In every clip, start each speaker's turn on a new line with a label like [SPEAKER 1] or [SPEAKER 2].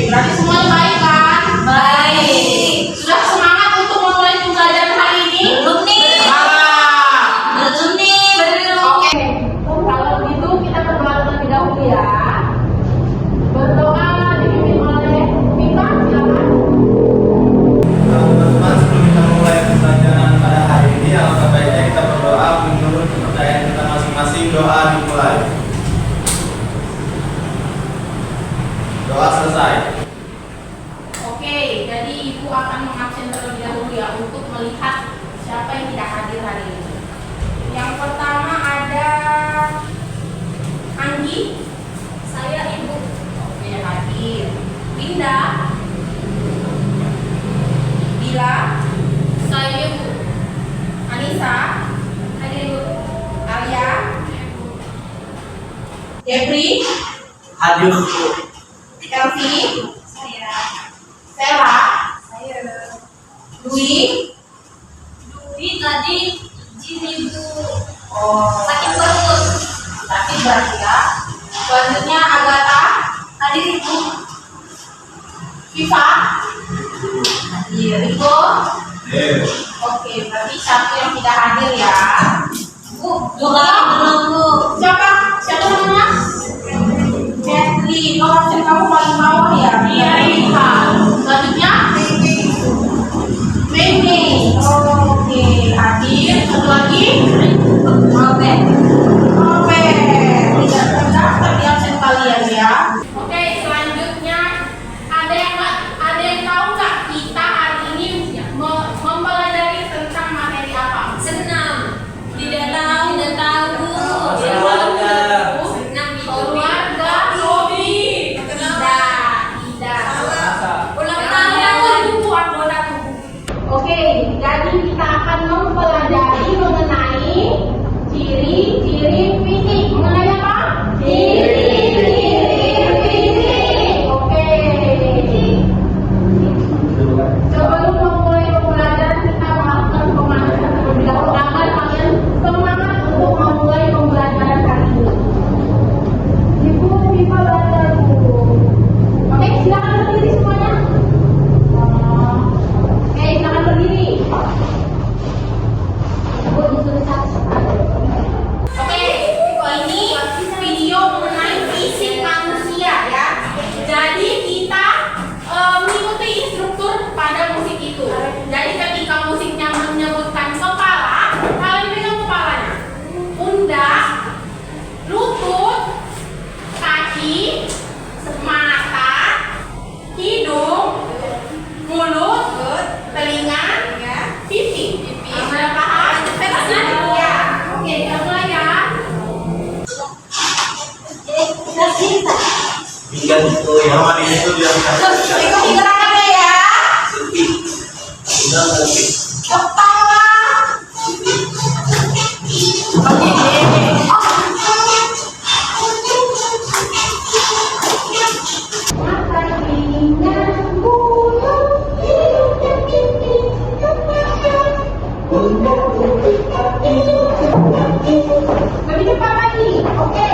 [SPEAKER 1] berarti semuanya baik kan?
[SPEAKER 2] Baik.
[SPEAKER 1] Sudah semangat untuk memulai pembelajaran hari ini?
[SPEAKER 2] Belum nih. Belum nih. Belum.
[SPEAKER 1] Oke. Kalau begitu kita berdoa terlebih dahulu ya. Berdoa dipimpin oleh Vita, silakan.
[SPEAKER 3] Teman-teman, sebelum kita mulai pembelajaran pada hari ini, alangkah baiknya kita berdoa menurut kepercayaan kita masing-masing. Doa dimulai. Doa selesai.
[SPEAKER 1] Oke, jadi Ibu akan mengabsen terlebih dahulu ya untuk melihat siapa yang tidak hadir hari ini. Yang pertama ada Anggi. Saya Ibu. Oke, hadir. Linda. Bila. Saya Ibu. Anissa. Hadir Ibu. Alia. Jeffrey.
[SPEAKER 3] Hadir.
[SPEAKER 1] Elvi.
[SPEAKER 2] Saya.
[SPEAKER 1] Sela.
[SPEAKER 2] Saya.
[SPEAKER 1] Dwi.
[SPEAKER 2] Dwi tadi izin Ibu.
[SPEAKER 1] Oh,
[SPEAKER 2] Sakit perut.
[SPEAKER 1] sakit berarti ya. Selanjutnya Agatha.
[SPEAKER 2] Hadir Ibu.
[SPEAKER 1] Viva. Hadir. Riko. Oke, berarti satu yang tidak hadir ya.
[SPEAKER 2] Bu, belum Bu.
[SPEAKER 1] Siapa? Siapa namanya? Catherine. Oh, absen kamu paling bawah ya? Iya. Selanjutnya? Mei. Oke, hadir. Satu lagi?
[SPEAKER 2] Robert.
[SPEAKER 1] Oke, tidak terdaftar di absen kalian ya. Oke, selanjutnya ada yang tahu nggak kita hari ini mempelajari tentang materi apa?
[SPEAKER 2] Senam. Tidak tahu Bu. Senam itu
[SPEAKER 1] Keluarga, hobi. Tidak.
[SPEAKER 2] ulang tahun Bu, anggota tubuh.
[SPEAKER 1] Oke, jadi kita akan mempelajari mengenai ciri-ciri fisik. Mengenai apa? Ciri-ciri fisik. Oke. Sebelum memulai pembelajaran kita melakukan pemanasan terlebih dahulu agar kalian semangat untuk memulai pembelajaran hari ini. Ibu bisa belajar dulu. Oke, silakan berdiri semuanya. Oke, silakan berdiri. Ibu disuruh Oke, ini video mengenai fisik manusia ya. Jadi kita mengikuti instruktur pada musik itu. Jadi ketika musiknya menyebutkan kepala, kalian pegang kepalanya. Pundak, lutut, kaki, mata, hidung, mulut, telinga, pipi. Sudah paham? Ya. Oke, kita mulai ya.
[SPEAKER 3] Hingga itu ya, mari itu dia.
[SPEAKER 1] Ikuti gerakannya ya.
[SPEAKER 3] Sudah lebih.
[SPEAKER 1] Kepala. Oke. Mata, telinga, mulut, hidung, dan pipi. Lebih cepat lagi. Oke. Lebih cepat lagi. Oke,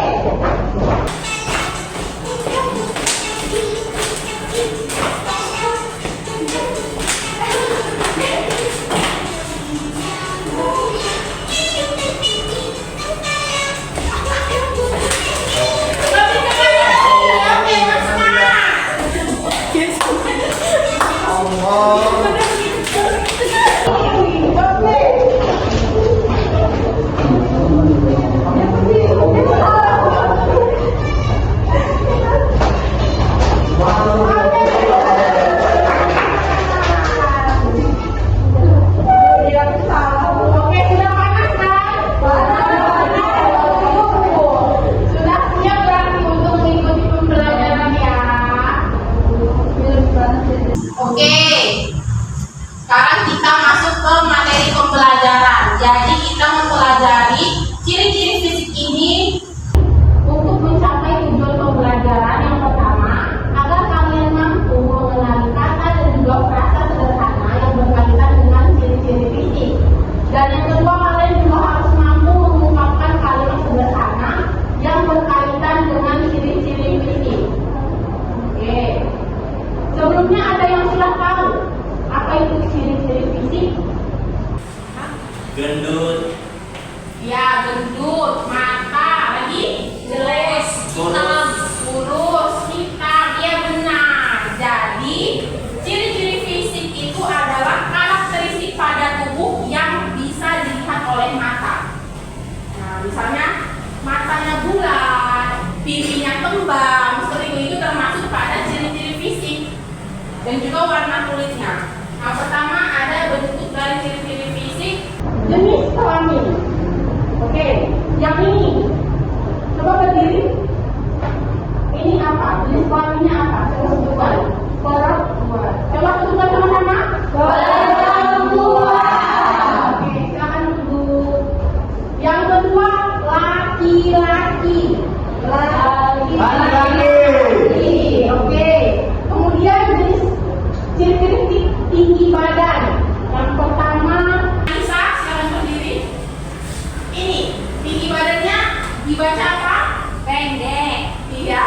[SPEAKER 1] Oke, sudah panas kan? Sudah siap berarti untuk mengikuti pembelajaran ya. Oke,
[SPEAKER 3] gendut,
[SPEAKER 1] Ya, gendut, mata, lagi jelek, hitam, kurus, hitam, ya benar. Jadi, ciri-ciri fisik itu adalah karakteristik pada tubuh yang bisa dilihat oleh mata. Nah, misalnya matanya bulat, pipinya tembam, seperti itu termasuk pada ciri-ciri fisik dan juga warna kulitnya. Yang pertama ada bentuk dari ciri-ciri fisik, jenis kelamin. Oke, yang ini coba berdiri. Ini apa? Jenis kelaminnya apa? Coba sebutkan. Perempuan. Coba sebutkan sama-sama. Perempuan. Oke, silakan duduk. Yang kedua, laki-laki. Laki-laki. Oke. Kemudian jenis ciri-ciri tinggi badan. Yang pertama, Anissa, silakan berdiri. Ini tinggi badannya dibaca apa? Pendek. Iya.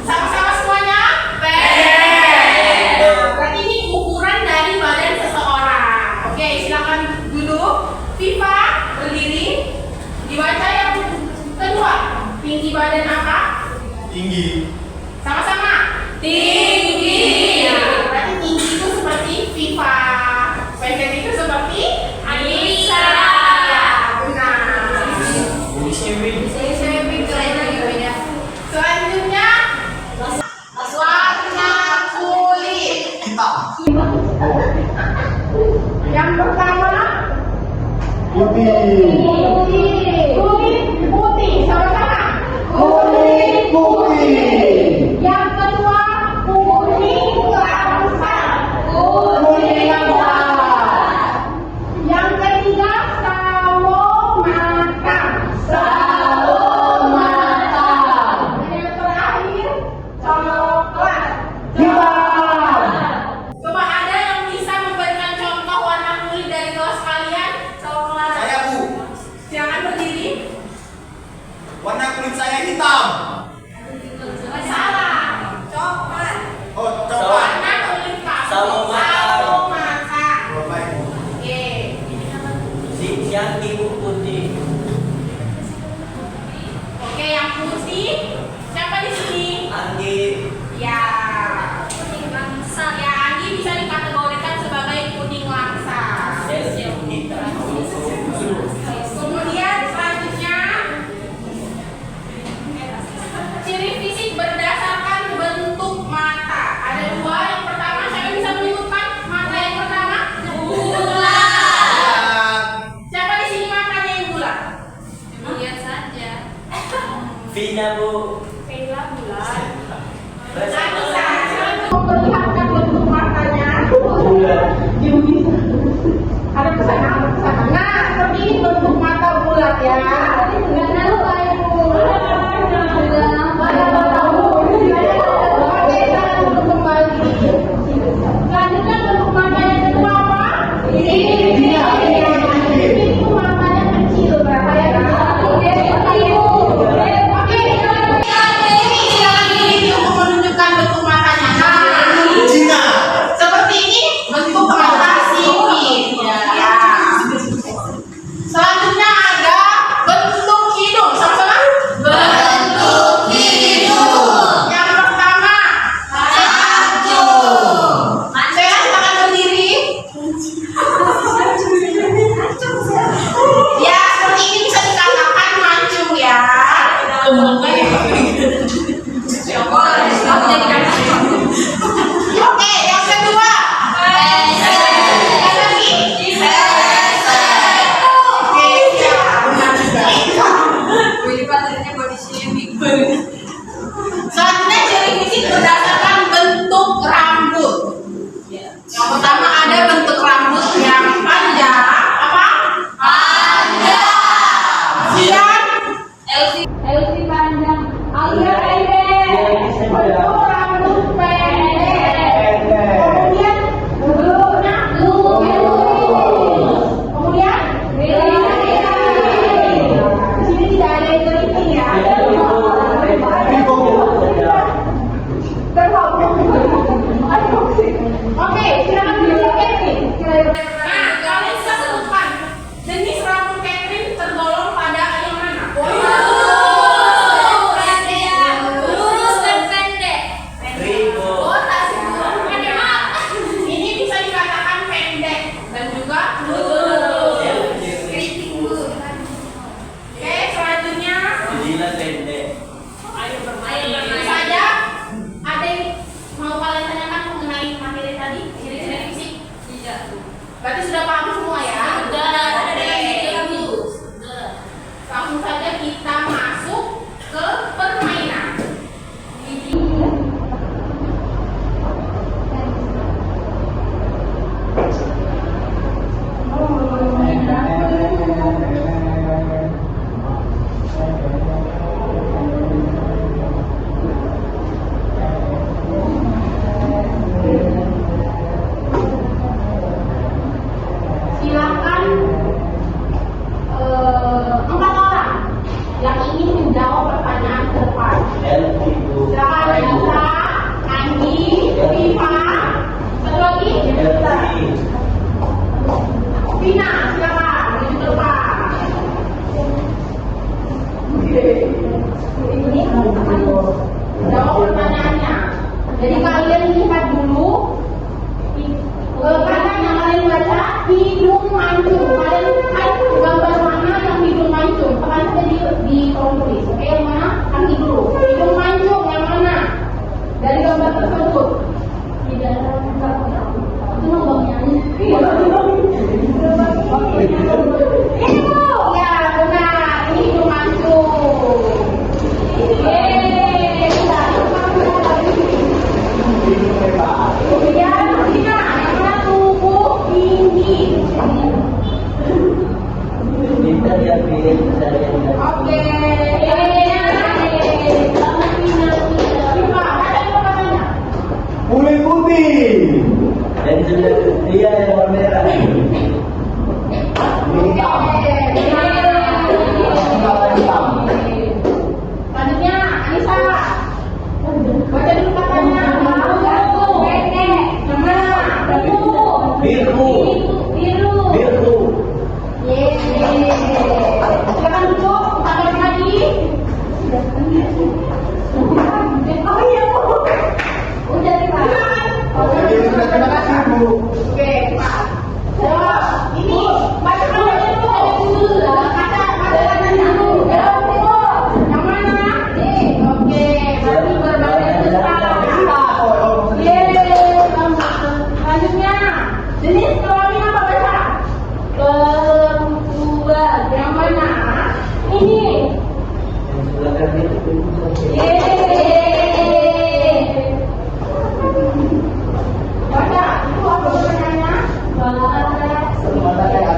[SPEAKER 1] Sama-sama semuanya? Pendek. Berarti ini ukuran dari badan seseorang. Oke, silakan duduk. Viva berdiri. Dibaca yang kedua. Tinggi badan apa?
[SPEAKER 3] tinggi,
[SPEAKER 1] Sama-sama. Tinggi. Ya, berarti tinggi itu seperti Viva. Pendek itu seperti Anissa. Ya, benar. Selanjutnya warna kulit.
[SPEAKER 3] hitam,
[SPEAKER 1] Yang pertama
[SPEAKER 4] Putih.
[SPEAKER 1] kulit putih. Sama-sama.
[SPEAKER 4] Kulit putih.
[SPEAKER 1] Yang kedua kuning langsat.
[SPEAKER 4] Kuning langsat.
[SPEAKER 1] Yang ketiga sawo matang.
[SPEAKER 4] Sawo matang.
[SPEAKER 1] Yang terakhir coklat.
[SPEAKER 4] Hitam.
[SPEAKER 1] Coba ada yang bisa memberikan contoh warna kulit dari kelas kalian? Coklat.
[SPEAKER 3] saya Bu,
[SPEAKER 1] Silakan berdiri.
[SPEAKER 3] warna kulit saya hitam.
[SPEAKER 1] Salah. Coklat.
[SPEAKER 3] Oh, coklat.
[SPEAKER 1] Warna kulit kamu
[SPEAKER 5] Sawo matang.
[SPEAKER 1] sawo matang.
[SPEAKER 3] Oh, baik Bu.
[SPEAKER 1] Oke.
[SPEAKER 5] Yang ibu putih.
[SPEAKER 1] Oke, yang putih. Siapa di sini?
[SPEAKER 5] Anggi.
[SPEAKER 1] Ya. Ya, Anggi bisa dikategorikan sebagai kuning langsat.
[SPEAKER 5] Sesi hitam.
[SPEAKER 1] Kemudian selanjutnya ciri fisik berdasarkan bentuk mata. Ada dua. Yang pertama, siapa bisa menyebutkan mata yang pertama? Bulat. Siapa di sini matanya yang bulat? Lihat saja.
[SPEAKER 5] V-nya Bu.
[SPEAKER 1] Sheila bulat.
[SPEAKER 5] Bahasa
[SPEAKER 1] Anissa, memperlihatkan bentuk matanya. Ada kesana, ada kesana. Nah, seperti ini bentuk mata bulat ya. Nggak lupa ibu. Oke, saya untuk kembali. Selanjutnya bentuk mata yang kedua apa? Ini itu matanya kecil berapa ya? Oke, silakan ini untuk menunjukkan bentuk matanya. Nah,
[SPEAKER 3] Cina,
[SPEAKER 1] seperti ini bentuk mata sipit. Ya. Selanjutnya ada bentuk
[SPEAKER 4] putih.
[SPEAKER 5] Dan sudah dia yang warna merah.
[SPEAKER 4] Hitam. Hitam.
[SPEAKER 1] Selanjutnya, Anissa. Baca dulu katanya. Yang mana?
[SPEAKER 5] Biru. Biru.
[SPEAKER 1] Yeay. Silakan duduk, kita balik lagi. Oh iya, Bu. Udah Pak.
[SPEAKER 4] Oke, sudah terima kasih Bu.
[SPEAKER 1] Oke, Pak. Ini baca katanya dulu. Kata katanya dulu. Yang mana? Oke, berarti berbagai besar. Yeay. Selanjutnya, jenis kelamin apa baca? Perempuan. Yang mana? Ini.
[SPEAKER 5] Yang sebelah kanan itu perempuan.
[SPEAKER 1] Yeay. Baca, itu apa pertanyaannya?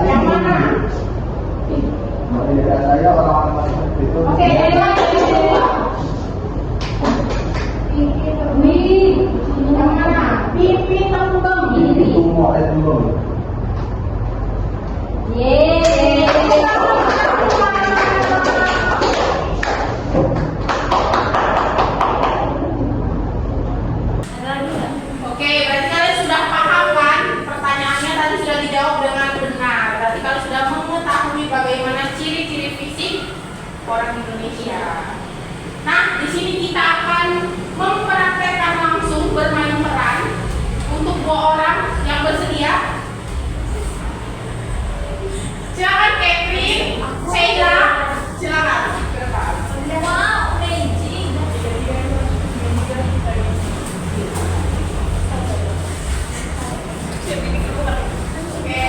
[SPEAKER 1] Yang mana?
[SPEAKER 4] Tidak saya orang-orang itu.
[SPEAKER 1] Oke, dari mana? Ini. Yang mana? Pipi tembem.
[SPEAKER 4] Itu mau ada dulu.
[SPEAKER 1] Yeay. Oke, berarti kalian sudah paham kan? Pertanyaannya tadi sudah dijawab dengan benar. Berarti kalian sudah mengetahui bagaimana ciri-ciri fisik orang Indonesia. Nah, di sini kita akan mempraktekkan langsung bermain peran untuk 2 orang yang bersedia. Silakan Catherine, Sheila, silakan.
[SPEAKER 2] Wow, amazing.
[SPEAKER 1] Oke.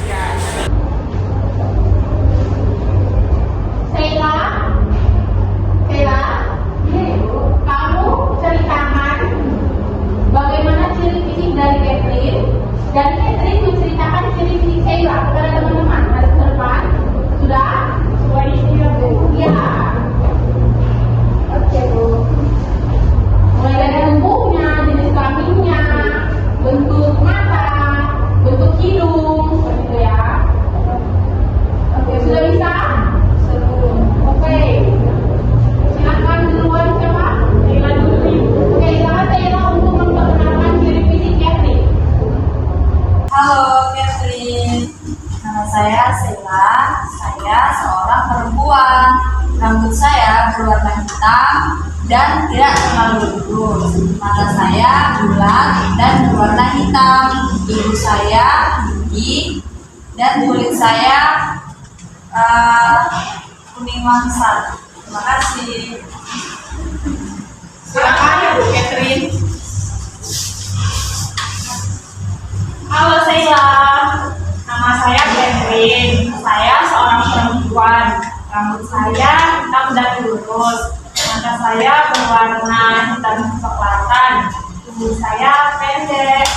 [SPEAKER 1] Ya. Sheila, kamu ceritakan bagaimana ciri fisik dari Catherine dan Catherine menceritakan ciri fisik Sheila kepada teman-teman. Ada depan? Sudah? Sudah Bu. Ya. Oke Bu. Mulai dari tubuhnya, jenis kelaminnya, bentuk mata, bentuk hidung, seperti itu ya. Oke, sudah bisa? Oke. Silakan duluan siapa? Sheila dulu. Oke, silakan Sheila untuk memperkenalkan ciri fisik Catherine.
[SPEAKER 2] Halo Catherine, nama saya Sheila. Saya seorang perempuan. Rambut saya berwarna hitam dan tidak terlalu lurus. Mata saya bulat dan berwarna hitam. Hidung saya tinggi dan kulit saya kuning mangsa. Terima kasih.
[SPEAKER 1] Silakan ya Bu Catherine.
[SPEAKER 2] Halo Sheila, nama saya Catherine. Saya seorang perempuan. Rambut saya hitam dan lurus. Mata saya berwarna hitam kecoklatan. Tubuh saya pendek.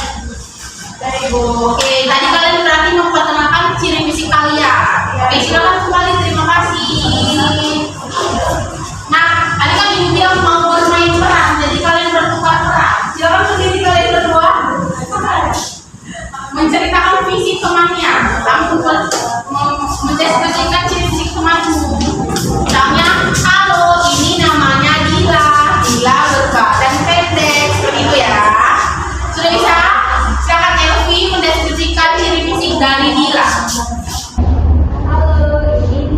[SPEAKER 2] Dari Bu.
[SPEAKER 1] Oke, tadi kalian berarti memperkenalkan ciri fisik kalian. Oke, silakan kembali. Terima kasih. Nah, tadi kan Ibu bilang mau bermain peran, jadi kalian bertukar peran. Silakan berdiri kalian berdua. Menceritakan fisik temannya, langsung mendeskripsikan ciri fisik temanmu. Misalnya, halo, ini namanya Dila. Dila berbadan pendek, seperti itu ya. Sudah bisa? Silakan Elvi mendeskripsikan ciri fisik dari Dila. Halo, ini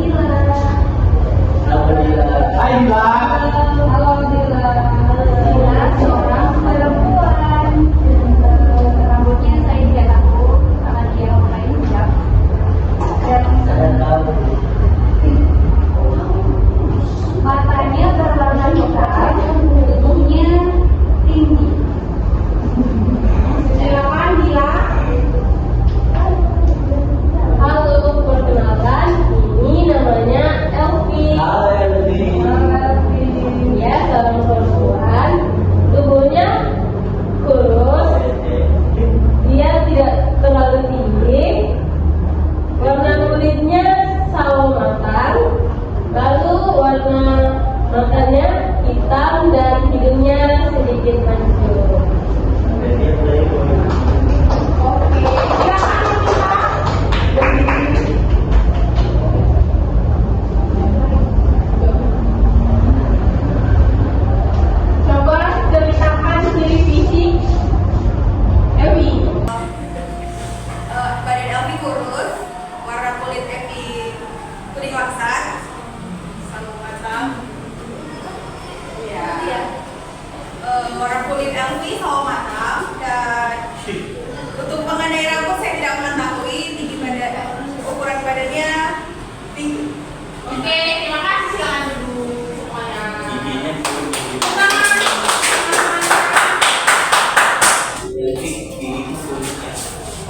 [SPEAKER 2] kulit yang pisau matang, dan untuk mengenai rambut saya tidak mengetahui tinggi badan, ukuran badannya tinggi.
[SPEAKER 1] Oke, terima kasih. Silakan duduk semuanya.
[SPEAKER 5] Giginya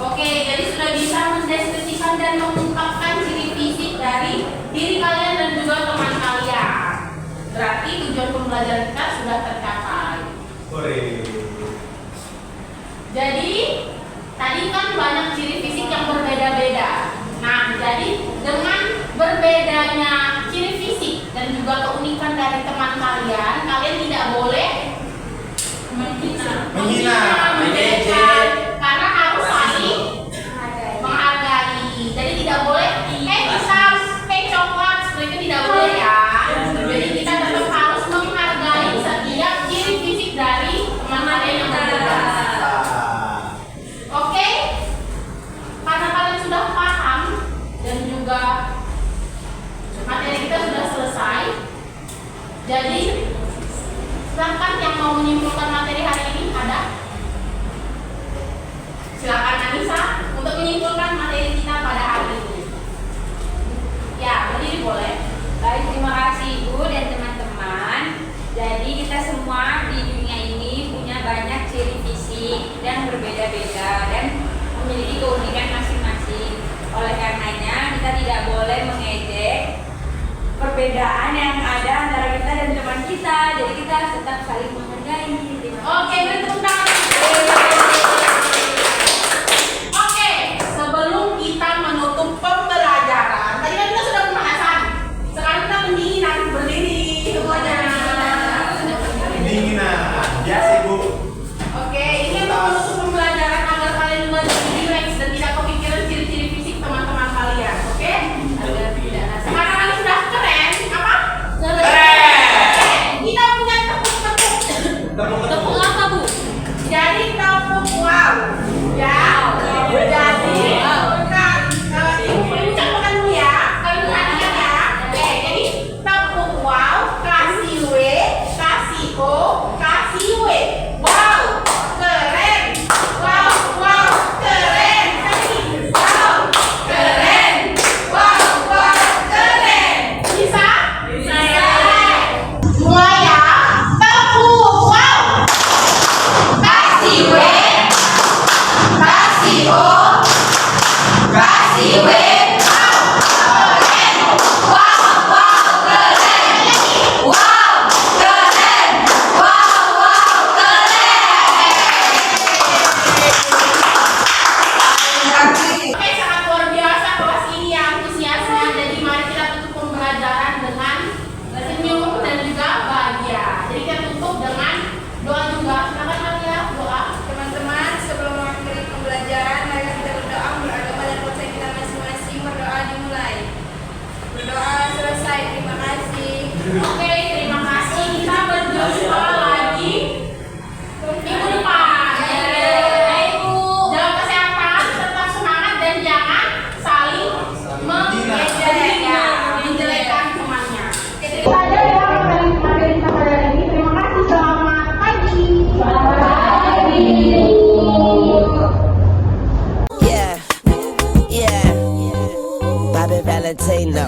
[SPEAKER 1] Oke, jadi sudah bisa mendeskripsikan dan mengungkapkan ciri fisik dari diri kalian dan juga teman kalian. Berarti tujuan pembelajaran kita sudah tercapai.
[SPEAKER 3] Hore.
[SPEAKER 1] Jadi tadi kan banyak ciri fisik yang berbeda-beda. Nah, jadi dengan berbedanya ciri fisik dan juga keunikan dari teman kalian, kalian tidak boleh menghina, menjelekan, karena harus saling menghargai. Jadi tidak boleh pisang, coklat, seperti itu tidak boleh ya. Jadi kita tetap harus menghargai setiap ciri fisik dari teman kalian yang berbeda. Oke? Karena kalian sudah paham dan juga materi kita sudah selesai. Jadi silakan yang mau menyimpulkan materi hari ini ada? Silakan Anissa untuk menyimpulkan materi kita pada hari ini. Ya, berdiri boleh.
[SPEAKER 2] Baik, terima kasih Ibu dan teman-teman. Jadi kita semua di dunia ini punya banyak ciri fisik dan berbeda-beda dan memiliki keunikan masing-masing. Oleh karenanya kita tidak boleh mengejek perbedaan yang ada antara kita dan teman kita. Jadi kita harus tetap saling menghargai. Terima kasih.
[SPEAKER 1] Oke, beri tepuk tangan. Oke, sebelum kita menutup pembelajaran, tadi kan kita sudah pembahasan. Sekarang kita mendinginan, berdiri semuanya.
[SPEAKER 3] Pendinginan. Biasa Ibu.
[SPEAKER 1] Oke, ini untuk menutup pembelajaran agar kalian juga jadi relax dan tidak kepikiran ciri-ciri fisik teman-teman kalian. Oke? Agar tidak. Sekarang kalian sudah keren, apa? Keren. Kita punya tepuk-tepuk.
[SPEAKER 3] Tepuk-tepuk.
[SPEAKER 1] Apa Bu? Jadi tepuk wow. Ya. Jadi ucapkan dulu ya. Kalian perhatikan ya. Oke, jadi tepuk wow, kasih W, kasih O, kasih W. Wow, keren. Wow, wow, keren. Wow, keren. Wow, wow, keren. Bisa? Bisa. Mulai ya. Tepuk wow. Kasih W, kasih O, kasih W. Wow, wow, keren. Wow, keren. Wow, wow, keren. Oke, sangat luar biasa kelas ini ya antusiasnya. Jadi mari kita tutup pembelajaran dengan senyum dan juga bahagia. Jadi kita tutup dengan doa juga. Silakan Alia, doa.
[SPEAKER 2] Teman-teman, sebelum mengakhiri pembelajaran, mari kita berdoa beragama dan percaya kita masing-masing. Berdoa dimulai. Berdoa selesai. Terima kasih.
[SPEAKER 1] Oke, terima kasih. Kita berjumpa lagi minggu depan. Ibu, jaga kesehatan, tetap semangat dan jangan saling menjelekkan temannya. Itu saja ya materi kita pada hari ini. Terima kasih. Selamat pagi. Selamat pagi.
[SPEAKER 6] Yeah, yeah, Bobby Valentino.